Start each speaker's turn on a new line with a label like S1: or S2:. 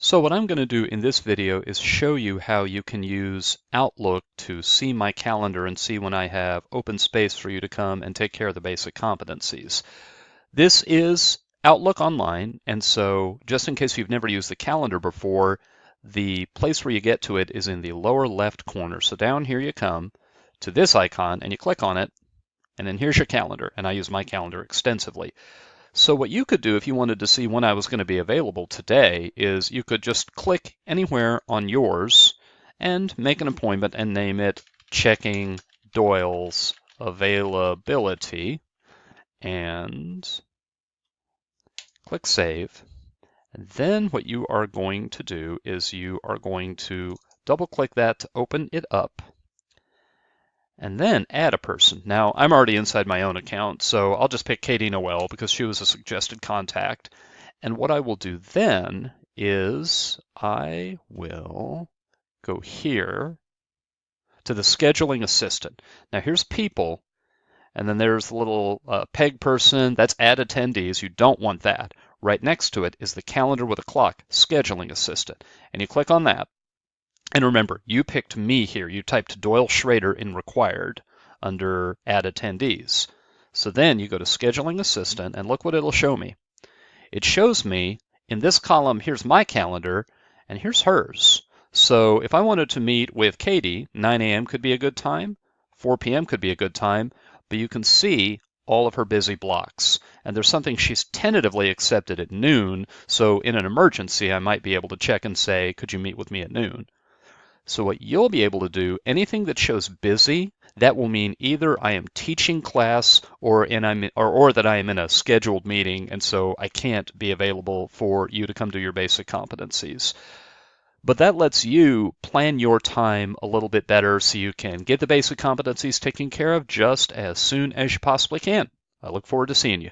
S1: So what I'm going to do in this video is show you how you can use Outlook to see my calendar and see when I have open space for you to come and take care of the basic competencies. This is Outlook Online, and so just in case you've never used the calendar before, the place where you get to it is in the lower left corner. So down here you come to this icon and you click on it, and then here's your calendar, and I use my calendar extensively. So what you could do if you wanted to see when I was going to be available today is you could just click anywhere on yours and make an appointment and name it checking Doyle's availability and click save. And then what you are going to do is you are going to double click that to open it up and then add a person. Now, I'm already inside my own account, so I'll just pick Katie Noel because she was a suggested contact. And what I will do then is I will go here to the scheduling assistant. Now, here's people, and then there's the little peg person. That's add attendees. You don't want that. Right next to it is the calendar with a clock, scheduling assistant. And you click on that. And remember, you picked me here. You typed Doyle Schrader in required under add attendees. So then you go to scheduling assistant and look what it'll show me. It shows me in this column, here's my calendar and here's hers. So if I wanted to meet with Katie, 9 a.m. could be a good time, 4 p.m. could be a good time, but you can see all of her busy blocks. And there's something she's tentatively accepted at noon, so in an emergency, I might be able to check and say, could you meet with me at noon? So what you'll be able to do, anything that shows busy, that will mean either I am teaching class or that I am in a scheduled meeting, and so I can't be available for you to come do your basic competencies. But that lets you plan your time a little bit better so you can get the basic competencies taken care of just as soon as you possibly can. I look forward to seeing you.